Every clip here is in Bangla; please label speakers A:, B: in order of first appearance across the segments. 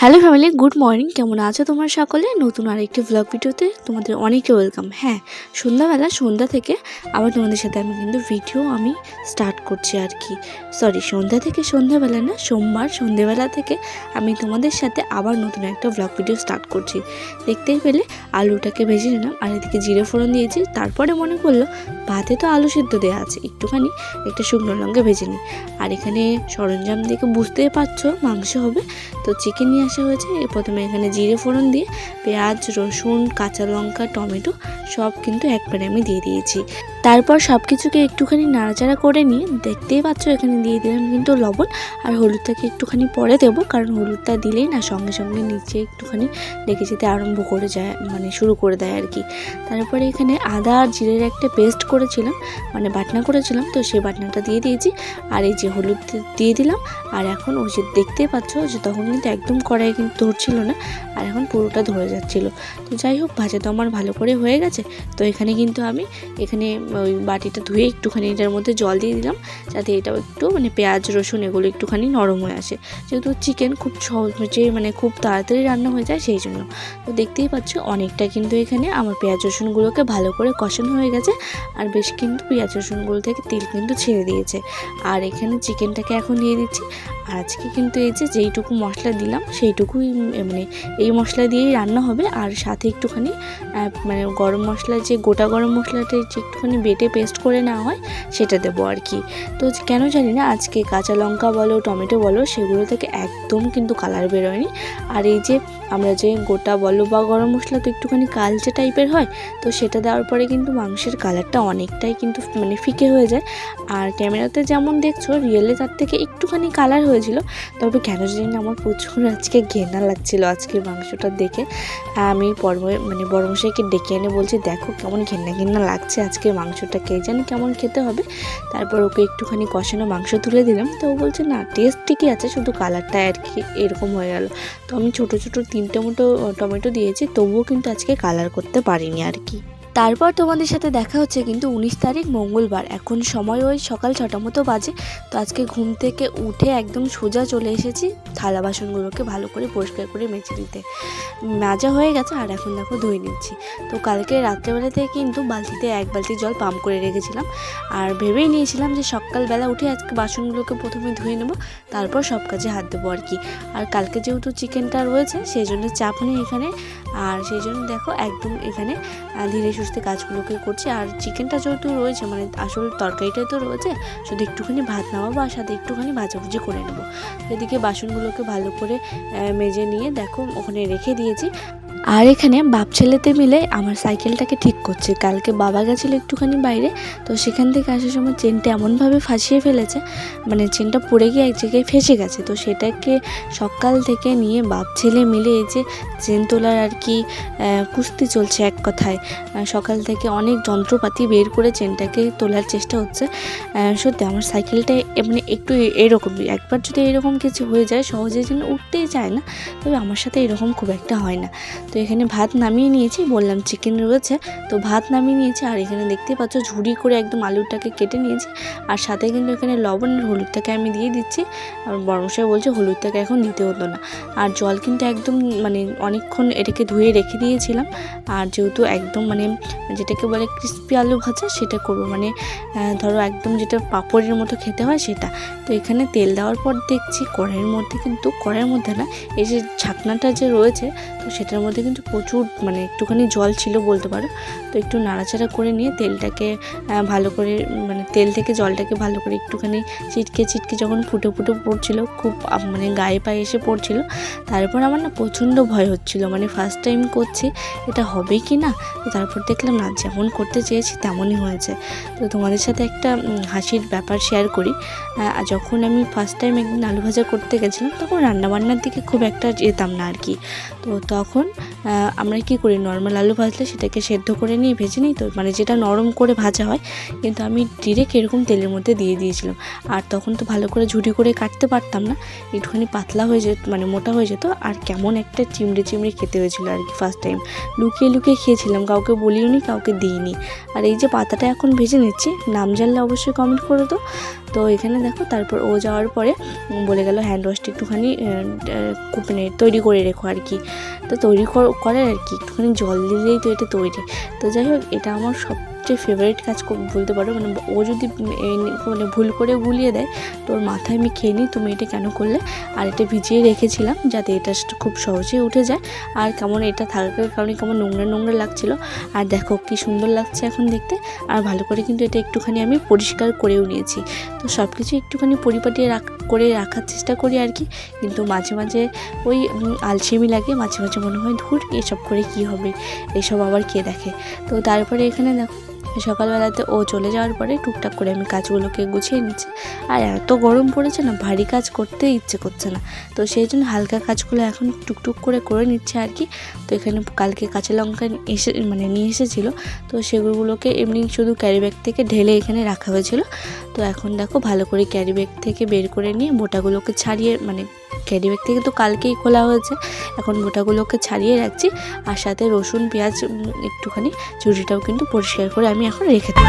A: Hello family, good morning. কেমন আছো তোমরা সকলে? নতুন আরেকটি ব্লগ ভিডিওতে তোমাদের অনেকে ওয়েলকাম। হ্যাঁ, সন্ধ্যা থেকে আবার তোমাদের সাথে আমি কিন্তু ভিডিও স্টার্ট করছি আর কি। সন্ধ্যা থেকে সন্ধ্যাবেলা না, সোমবার সন্ধ্যেবেলা থেকে আমি তোমাদের সাথে আবার নতুন একটা ব্লগ ভিডিও স্টার্ট করছি। দেখতেই পেলে আলুটাকে ভেজে নিলাম আর এদিকে জিরে ফোড়ন দিয়েছি। তারপরে মনে করলো ভাতে তো আলু সিদ্ধ দেওয়া আছে, একটুখানি একটা শুকনো লঙ্কা ভেজে নিই। আর এখানে সরঞ্জাম দেখে বুঝতেই পারছো মাংস হবে, তো চিকেন নিয়ে আসা হয়েছে। প্রথমে এখানে জিরে ফোড়ন দিয়ে পেঁয়াজ, রসুন, কাঁচা লঙ্কা, টমেটো সব কিন্তু একবারে আমি দিয়ে দিয়েছি। তারপর সব কিছুকে একটুখানি নাড়াচাড়া করে নিয়ে দেখতেই পাচ্ছ এখানে দিয়ে দিলাম কিন্তু লবণ। আর হলুদটাকে একটুখানি পরে দেবো, কারণ হলুদটা দিলেই না সঙ্গে সঙ্গে নিচে একটুখানি লেগে যেতে আরম্ভ করে যায়, মানে শুরু করে দেয় আর কি। তারপরে এখানে আদা আর জিরের একটা পেস্ট করেছিলাম, মানে বাটনা করেছিলাম, তো সেই বাটনাটা দিয়ে দিয়েছি। আর এই যে হলুদ দিয়ে দিলাম। আর এখন ওই যে দেখতেই পাচ্ছ যে তখন কিন্তু একদম কড়াই কিন্তু ধরছিল না, আর এখন পুরোটা ধরে যাচ্ছিলো। তো যাই হোক, ভাজা তো আমার ভালো করে হয়ে গেছে। তো এখানে কিন্তু আমি ওই বাটিটা ধুয়ে একটুখানি এটার মধ্যে জল দিয়ে দিলাম, যাতে এটাও একটু মানে পেঁয়াজ রসুন এগুলো একটুখানি নরম হয়ে আসে। যেহেতু চিকেন খুব সহজে মানে খুব তাড়াতাড়ি রান্না হয়ে যায়, সেই জন্য। তো দেখতেই পাচ্ছ অনেকটা কিন্তু এখানে আমার পেঁয়াজ রসুনগুলোকে ভালো করে কষানো হয়ে গেছে। আর বেশ কিন্তু পেঁয়াজ রসুনগুলো থেকে তেল কিন্তু ছেড়ে দিয়েছে। আর এখানে চিকেনটাকে এখন দিয়ে দিচ্ছি। আর আজকে কিন্তু এই যে যেইটুকু মশলা দিলাম সেইটুকুই, মানে এই মশলা দিয়েই রান্না হবে। আর সাথে একটুখানি মানে গরম মশলা, যে গোটা গরম মশলাটা যে একটুখানি বেটে পেস্ট করে নেওয়া হয় সেটা দেবো আর কি। তো কেন জানি না আজকে কাঁচা লঙ্কা বলো টমেটো বলো সেগুলো থেকে একদম কিন্তু কালার বেরোয়নি। আর এই যে আমরা যে গোটা বলো বা গরম মশলা তো একটুখানি কালচে টাইপের হয়, তো সেটা দেওয়ার পরে কিন্তু মাংসের কালারটা অনেকটাই কিন্তু মানে ফিকে হয়ে যায়। আর ক্যামেরাতে যেমন দেখছো, রিয়েলে তার থেকে একটুখানি কালার হয়েছিল। তবে কেন জানি না আমার প্রচুর আজকে ঘেন্না লাগছিল আজকের মাংসটা দেখে। আমি বড় মশাইকে ডেকে এনে বলছি, দেখো কেমন ঘেন্না ঘেন্না লাগছে আজকের মাংসটা, কে জানি কেমন খেতে হবে। তারপর ওকে একটুখানি কষানো মাংস তুলে দিলাম। তো ও বলছে না, টেস্ট ঠিকই আছে, শুধু কালারটা আর কি এরকম হয়ে গেল। তো আমি ছোটো ছোটো 3টে মতো টমেটো দিয়েছি, তবুও কিন্তু আজকে কালার করতে পারিনি আর কি। তারপর তোমাদের সাথে দেখা হচ্ছে কিন্তু 19 তারিখ মঙ্গলবার। এখন সময় ওই সকাল 6টা মতো বাজে। তো আজকে ঘুম থেকে উঠে একদম সোজা চলে এসেছি থালা বাসনগুলোকে ভালো করে পরিষ্কার করে মেজে নিতে। মাজা হয়ে গেছে আর এখন দেখো ধুয়ে নিচ্ছি। তো কালকে রাত্রেবেলা থেকে কিন্তু বালতিতে 1 বালতি জল পাম্প করে রেখেছিলাম। আর ভেবেই নিয়েছিলাম যে সকালবেলা উঠে আজকে বাসনগুলোকে প্রথমে ধুয়ে নেবো, তারপর সব কাজে হাত দেবো আর কি। আর কালকে যেহেতু চিকেনটা রয়েছে সেই জন্য চাপ নেই এখানে। আর সেই জন্য দেখো একদম এখানে ধীরে সুস্থে কাজগুলোকে করছি। আর চিকেনটা যেহেতু রয়েছে, মানে আসল তরকারিটাই তো রয়েছে, শুধু একটুখানি ভাত নামাবো আর সাথে একটুখানি ভাজাভুজি করে নেবো। এদিকে বাসনগুলোকে ভালো করে মেজে নিয়ে দেখো ওখানে রেখে দিয়েছি। আর এখানে বাপ ছেলেতে মিলে আমার সাইকেলটাকে ঠিক করছে। কালকে বাবা গেছিলো একটুখানি বাইরে, তো সেখান থেকে আসার সময় চেনটা এমনভাবে ফাঁসিয়ে ফেলেছে, মানে চেনটা পড়ে গিয়ে এক জায়গায় ফেঁসে গেছে। তো সেটাকে সকাল থেকে নিয়ে বাপ ছেলে মিলে এই যে চেন তোলার আর কি কুস্তি চলছে এক কথায়। সকাল থেকে অনেক যন্ত্রপাতি বের করে চেনটাকে তোলার চেষ্টা হচ্ছে। সত্যি আমার সাইকেলটা মানে একটু এরকমই, একবার যদি এরকম কিছু হয়ে যায় সহজে যেন উঠতেই চায় না, তবে আমার সাথে এরকম খুব একটা হয় না। তো এখানে ভাত নামিয়ে নিয়েছি, বললাম চিকেন রয়েছে, তো ভাত নামিয়ে নিয়েছি। আর এখানে দেখতে পাচ্ছ ঝুড়ি করে একদম আলুটাকে কেটে নিয়েছি। আর সাথে কিন্তু এখানে লবণ আর হলুদটাকে আমি দিয়ে দিচ্ছি। আর বড়মশাই বলছে হলুদটাকে এখন দিতে হতো না। আর জল কিন্তু একদম মানে অনেকক্ষণ এটাকে ধুয়ে রেখে দিয়েছিলাম। আর যেহেতু একদম মানে যেটাকে বলে ক্রিস্পি আলু ভাজা সেটা করবো, মানে ধরো একদম যেটা পাঁপড়ের মতো খেতে হয় সেটা। তো এখানে তেল দেওয়ার পর দেখছি কড়াইয়ের মধ্যে না, এই যে ঢাকনাটা যে রয়েছে, তো সেটার মধ্যে কিন্তু প্রচুর মানে একটুখানি জল ছিল বলতে পারো। তো একটু নাড়াচাড়া করে নিয়ে তেলটাকে ভালো করে, মানে তেল থেকে জলটাকে ভালো করে একটুখানি ছিটকে যখন ফুটে পড়ছিল, খুব মানে গায়ে পায়ে এসে পড়ছিল, তারপর আমার না প্রচণ্ড ভয় হচ্ছিল, মানে ফার্স্ট টাইম করছি, এটা হবে কি না। তারপর দেখলাম না, যেমন করতে চেয়েছি তেমনই হয়েছে। তো তোমাদের সাথে একটা হাসির ব্যাপার শেয়ার করি। যখন আমি ফার্স্ট টাইম একদিন আলু ভাজা করতে গেছিলাম, তখন রান্নাবান্নার দিকে খুব একটা যেতাম না আর কি। তো তখন আমরা কি করি নর্মাল আলু ভাজলে সেটাকে সেদ্ধ করে নিয়ে ভেজে নিই, তো মানে যেটা নরম করে ভাজা হয়, কিন্তু আমি ডিরেক্ট এরকম তেলের মধ্যে দিয়ে দিয়েছিলাম। আর তখন তো ভালো করে ঝুড়ি করে কাটতে পারতাম না, একটুখানি পাতলা হয়ে যেত, মানে মোটা হয়ে যেত, আর কেমন একটা চিমড়ে চিমড়ে খেতে হয়েছিল আর কি। ফার্স্ট টাইম লুকিয়ে লুকিয়ে খেয়েছিলাম, কাউকে বলিও নি, কাউকে দিইনি। আর এই যে পাতাটা এখন ভেজে নিচ্ছি, নাম জানলে অবশ্যই কমেন্ট করে দাও। তো এখানে দেখো, তারপর ও যাওয়ার পরে বলে গেল হ্যান্ড ওয়াশটা একটুখানি মানে তৈরি করে রেখো আর কি। তো তৈরি করে আর কি, একটুখানি জল দিলেই তো এটা তৈরি। তো যাই হোক, এটা আমার সবচেয়ে ফেভারিট কাজ বলতে পারো। মানে ও যদি মানে ভুল করে গুলিয়ে দেয় তো ওর মাথায় আমি খেয়ে নিই, তুমি এটা কেন করলে। আর এটা ভিজিয়ে রেখেছিলাম যাতে এটা খুব সহজেই উঠে যায়। আর কেমন এটা থাকার কারণে কেমন নোংরা নোংরা লাগছিলো। আর দেখো কি সুন্দর লাগছে এখন দেখতে। আর ভালো করে কিন্তু এটা একটুখানি আমি পরিষ্কার করেও নিয়েছি। তো সব কিছু একটুখানি পরিপাটি করে রাখার চেষ্টা করি আর কি। কিন্তু মাঝে মাঝে ওই আলসেমি লাগে, মাঝে মাঝে মনে হয় ধুর এসব করে কি হবে, এসব আবার কে দেখে। তো তারপরে এখানে দেখো সকালবেলাতে ও চলে যাওয়ার পরে টুকটাক করে আমি কাজগুলোকে গুছিয়ে নিচ্ছি। আর এত গরম পড়েছে না, ভারী কাজ করতে ইচ্ছে করছে না। তো সেই জন্য হালকা কাজগুলো এখন টুকটুক করে নিচ্ছে আর কি। তো এখানে কালকে কাঁচা লঙ্কা নিয়ে এসেছিলো, তো সেগুলোকে এমনি শুধু ক্যারি ব্যাগ থেকে ঢেলে এখানে রাখা হয়েছিল। তো এখন দেখো ভালো করে ক্যারি ব্যাগ থেকে বের করে নিয়ে বোটাগুলোকে ছাড়িয়ে, মানে ক্যারি ব্যাগ থেকে তো কালকেই খোলা হয়েছে, এখন বোটাগুলোকে ছাড়িয়ে রাখছি। আর সাথে রসুন পেঁয়াজ একটুখানি ঝুড়িটাও কিন্তু পরিষ্কার করে আমি এখন রেখে দিই।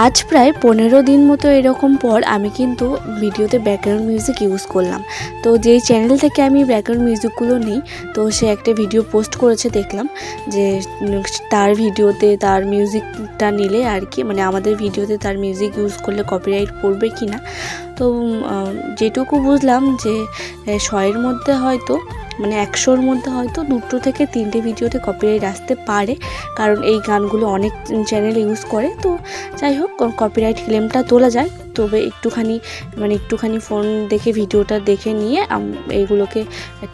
A: আজ প্রায় 15 দিন মতো এরকম পর আমি কিন্তু ভিডিওতে ব্যাকগ্রাউন্ড মিউজিক ইউজ করলাম। তো যেই চ্যানেল থেকে আমি ব্যাকগ্রাউন্ড মিউজিকগুলো নিই, তো সে একটা ভিডিও পোস্ট করেছে, দেখলাম যে তার ভিডিওতে তার মিউজিকটা নিলে আর কি, মানে আমাদের ভিডিওতে তার মিউজিক ইউজ করলে কপিরাইট পড়বে কি না। তো যেটুকু বুঝলাম যে 100-এর মধ্যে হয়তো, মানে 100-র মধ্যে হয়তো 2 থেকে 3টে ভিডিওতে কপিরাইট আসতে পারে, কারণ এই গানগুলো অনেক চ্যানেল ইউজ করে। তো যাই হোক, কপিরাইট ক্লেমটা তোলা যায়, তবে একটুখানি ফোন দেখে ভিডিওটা দেখে নিয়ে এইগুলোকে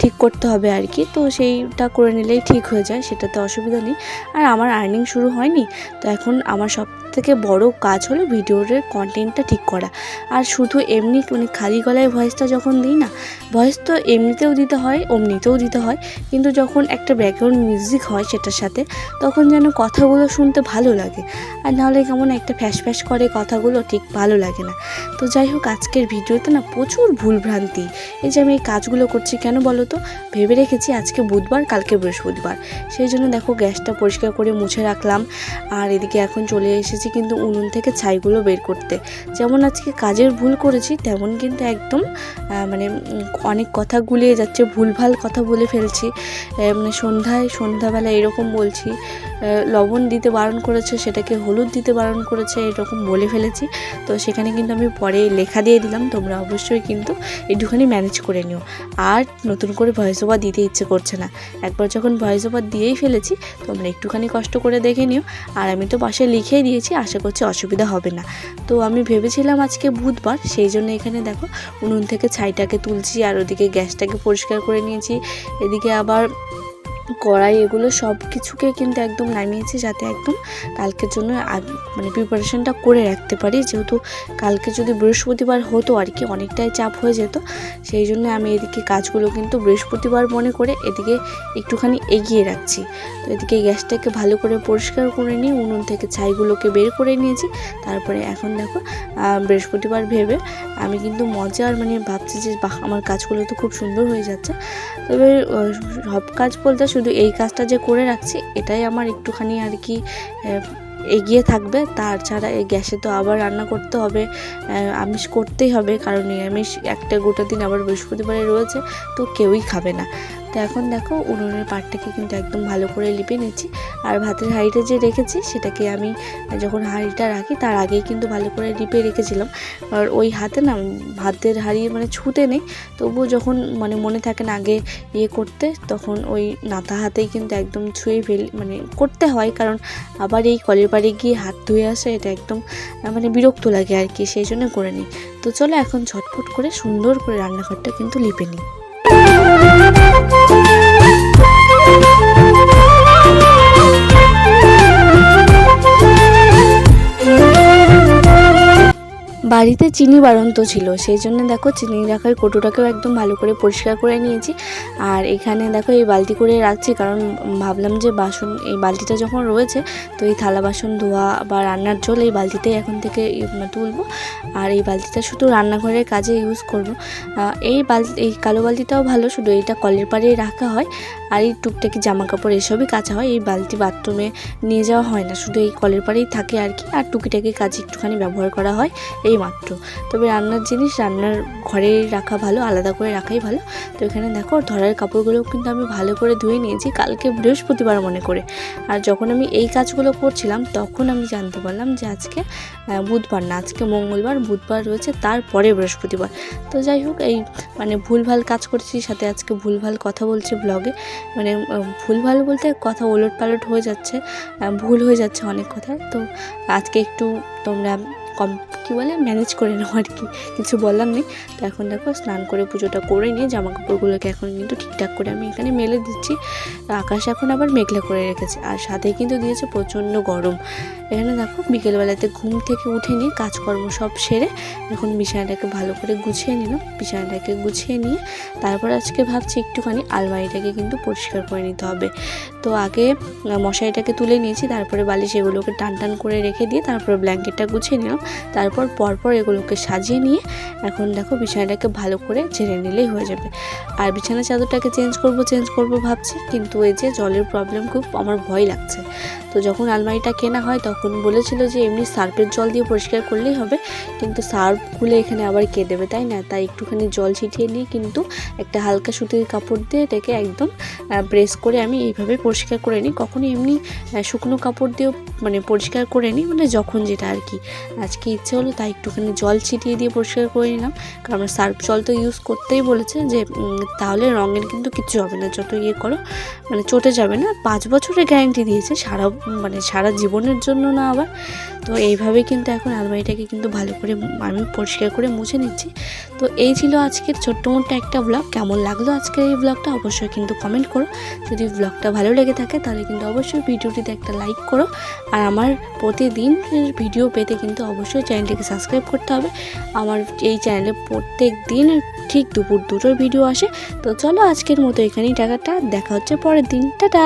A: ঠিক করতে হবে আর কি। তো সেইটা করে নিলেই ঠিক হয়ে যায়, সেটাতে অসুবিধা নেই। আর আমার আর্নিং শুরু হয়নি, তো এখন আমার সব থেকে বড় কাজ হলো ভিডিওর কন্টেন্টটা ঠিক করা। আর শুধু এমনি মানে খালি গলায় ভয়েসটা যখন দিই না, ভয়েস তো এমনিতেও দিতে হয়, অমনিতেও দিতে হয়, কিন্তু যখন একটা ব্যাকগ্রাউন্ড মিউজিক হয় সেটার সাথে, তখন যেন কথাগুলো শুনতে ভালো লাগে। আর নাহলে কেমন একটা ফ্যাস ফ্যাস করে কথাগুলো, ঠিক ভালো লাগে না। তো যাই হোক, আজকের ভিডিওতে না প্রচুর ভুলভ্রান্তি। এই যে আমি এই কাজগুলো করছি কেন বলো তো, ভেবে রেখেছি আজকে বুধবার, কালকে বৃহস্পতিবার, সেই জন্য দেখো গ্যাসটা পরিষ্কার করে মুছে রাখলাম। আর এদিকে এখন চলে এসেছি কিন্তু উনুন থেকে ছাইগুলো বের করতে। যেমন আজকে কাজের ভুল করেছি, তেমন কিন্তু একদম মানে অনেক কথা গুলিয়ে যাচ্ছে, ভুলভাল কথা বলে ফেলছি। মানে সন্ধ্যাবেলা এরকম বলছি, লবণ দিতে বারণ করেছে সেটাকে হলুদ দিতে বারণ করেছে, এরকম বলে ফেলেছি। তো সেখানে কিন্তু আমি পরে লেখা দিয়ে দিলাম, তোমরা অবশ্যই কিন্তু একটুখানি ম্যানেজ করে নিও। আর নতুন করে ভয়েস ওভার দিতে ইচ্ছে করছে না, একবার যখন ভয়েস ওভার দিয়েই ফেলেছি, তোমরা একটুখানি কষ্ট করে দেখে নিও। আর আমি তো পাশে লিখেই দিয়েছি, আশা করছি অসুবিধা হবে না। তো আমি ভেবেছিলাম আজকে বুধবার, সেই জন্য এখানে দেখো উনুন থেকে ছাইটাকে তুলছি, আর ওদিকে গ্যাসটাকে পরিষ্কার করে নিয়েছি। এদিকে আবার কড়াই, এগুলো সব কিছুকে কিন্তু একদম নামিয়েছি, যাতে একদম কালকের জন্য মানে প্রিপারেশনটা করে রাখতে পারি। যেহেতু কালকে যদি বৃহস্পতিবার হতো আর কি, অনেকটাই চাপ হয়ে যেত, সেই জন্য আমি এদিকে কাজগুলো কিন্তু বৃহস্পতিবার মনে করে এদিকে একটুখানি এগিয়ে রাখছি। তো এদিকে গ্যাসটাকে ভালো করে পরিষ্কার করে নিয়ে উনুন থেকে ছাইগুলোকে বের করে নিয়েছি। তারপরে এখন দেখো বৃহস্পতিবার ভেবে আমি কিন্তু মজার মানে ভাবছি যে আমার কাজগুলো তো খুব সুন্দর হয়ে যাচ্ছে। তবে সব কাজ বলতে শুধু এই কাজটা যে করে রাখছি, এটাই আমার একটুখানি আর কি এগিয়ে থাকবে। তাছাড়া এই গ্যাসে তো আবার রান্না করতে হবে, আমিষ করতেই হবে, কারণ নিরামিষ একটা গোটা দিন আবার বৃহস্পতিবারে রয়েছে, তো কেউই খাবে না। তো এখন দেখো উনুনের পাটটাকে কিন্তু একদম ভালো করে লিপে নিচ্ছি। আর ভাতের হাঁড়িটা যে রেখেছি, সেটাকে আমি যখন হাঁড়িটা রাখি তার আগেই কিন্তু ভালো করে লিপে রেখেছিলাম। আর ওই হাতে না ভাতের হাঁড়ি মানে ছুঁতে নেই, তবুও যখন মানে মনে থাকে না আগে করতে, তখন ওই নাতা হাতেই কিন্তু একদম ছুঁয়ে মানে করতে হয়, কারণ আবার এই কলের পাড়ে গিয়ে হাত ধুয়ে আসে, এটা একদম মানে বিরক্ত লাগে আর কি, সেই জন্য করে নিই। তো চলো এখন ঝটফট করে সুন্দর করে রান্নাঘরটা কিন্তু লিপে নিই। বাড়িতে চিনি বাড়ন্ত ছিল, সেই জন্য দেখো চিনি রাখার কৌটোটাকেও একদম ভালো করে পরিষ্কার করে নিয়েছি। আর এখানে দেখো এই বালতি করে রাখছি, কারণ ভাবলাম যে বাসন এই বালতিটা যখন রয়েছে তো এই থালা বাসন ধোয়া বা রান্নার জল এই বালতিতেই এখন থেকে তুলবো। আর এই বালতিটা শুধু রান্নাঘরের কাজে ইউজ করবো। এই কালো বালতিটাও ভালো, শুধু এইটা কলের পাড়েই রাখা হয়। আর এই টুকটাকি জামা কাপড় এসবই কাচা হয়। এই বালতি বাথরুমে নিয়ে যাওয়া হয় না, শুধু এই কলের পাড়েই থাকে আর কি। আর টুকিটাকি কাজে একটুখানি ব্যবহার করা হয় এই মাত্র। তবে রান্নার জিনিস রান্নার ঘরে রাখা ভালো, আলাদা করে রাখাই ভালো। তো এখানে দেখো ধরার কাপড়গুলোও কিন্তু আমি ভালো করে ধুয়ে নিয়েছি কালকে বৃহস্পতিবার মনে করে। আর যখন আমি এই কাজগুলো করছিলাম তখন আমি জানতে পারলাম যে আজকে বুধবার না, আজকে মঙ্গলবার, বুধবার রয়েছে তারপরে বৃহস্পতিবার। তো যাই হোক, এই ভুলভাল কাজ করছি, সাথে আজকে ভুলভাল কথা বলছি ব্লগে। ভুলভাল বলতে কথা ওলট পালট হয়ে যাচ্ছে, ভুল হয়ে যাচ্ছে অনেক কথায়। তো আজকে একটু তোমরা ম্যানেজ করে নাও আর কি, কিছু বলার নেই। তো এখন দেখো স্নান করে পুজোটা করে নিয়ে জামা কাপড়গুলোকে এখন কিন্তু ঠিকঠাক করে আমি এখানে মেলে দিচ্ছি। আকাশ এখন আবার মেঘলা করে রেখেছে, আর সাথে কিন্তু দিয়েছে প্রচণ্ড গরম। এখানে দেখো বিকেলবেলাতে ঘুম থেকে উঠে নিয়ে কাজকর্ম সব সেরে এখন বিছানাটাকে ভালো করে গুছিয়ে নিলাম। বিছানাটাকে গুছিয়ে নিয়ে তারপর আজকে ভাবছি একটুখানি আলমারিটাকে কিন্তু পরিষ্কার করে নিতে হবে। তো আগে মশারিটাকে তুলে নিয়েছি, তারপরে বালিশ এগুলোকে টান টান করে রেখে দিয়ে তারপরে ব্ল্যাঙ্কেটটা গুছিয়ে নিলাম। তারপর পরপর এগুলোকে সাজিয়ে নিয়ে এখন দেখো বিছানাটাকে ভালো করে ঝেড়ে নিলেই হয়ে যাবে। আর বিছানা চাদরটাকে চেঞ্জ করব ভাবছি, কিন্তু এই যে জলের প্রবলেম খুব আমার ভয় লাগছে। তো যখন আলমারিটা কেনা হয় তখন বলেছিল যে এমনি সার্ফের জল দিয়ে পরিষ্কার করলেই হবে, কিন্তু সার্ফগুলো এখানে আবার কে দেবে, তাই না? তাই একটুখানি জল ছিটিয়ে নিয়ে কিন্তু একটা হালকা সুতির কাপড় দিয়ে এটাকে একদম প্রেস করে আমি এইভাবে পরিষ্কার করে নিই। কখনো এমনি শুকনো কাপড় দিয়েও পরিষ্কার করে নিই, যখন যেটা আর কি। আজকে ইচ্ছে হলো তাই একটুখানি জল ছিটিয়ে দিয়ে পরিষ্কার করে নিলাম, কারণ সার্ফ জল তো ইউজ করতেই বলেছে যে তাহলে রঙের কিন্তু কিচ্ছু হবে না, যত ইয়ে করো চটে যাবে না। 5 বছরের গ্যারান্টি দিয়েছে, সারা জীবনের জন্য না আবার। তো এইভাবে কিন্তু এখন আলমারিটাকে কিন্তু ভালো করে আমি পরিষ্কার করে মুছে নিচ্ছি। তো এই ছিল আজকের ছোট্ট মোট্ট একটা ব্লগ। কেমন লাগলো আজকের এই ব্লগটা অবশ্যই কিন্তু কমেন্ট করো। যদি ব্লগটা ভালো লেগে থাকে তাহলে কিন্তু অবশ্যই ভিডিওটিতে একটা লাইক করো। আর আমার প্রতিদিন ভিডিও পেতে কিন্তু অবশ্যই চ্যানেলটিকে সাবস্ক্রাইব করতে হবে। আমার এই চ্যানেলে প্রত্যেক দিন ঠিক দুপুর 2টোর ভিডিও আসে। তো চলো আজকের মতো এখানেই টাকাটা, দেখা হচ্ছে পরের দিন, টাটা।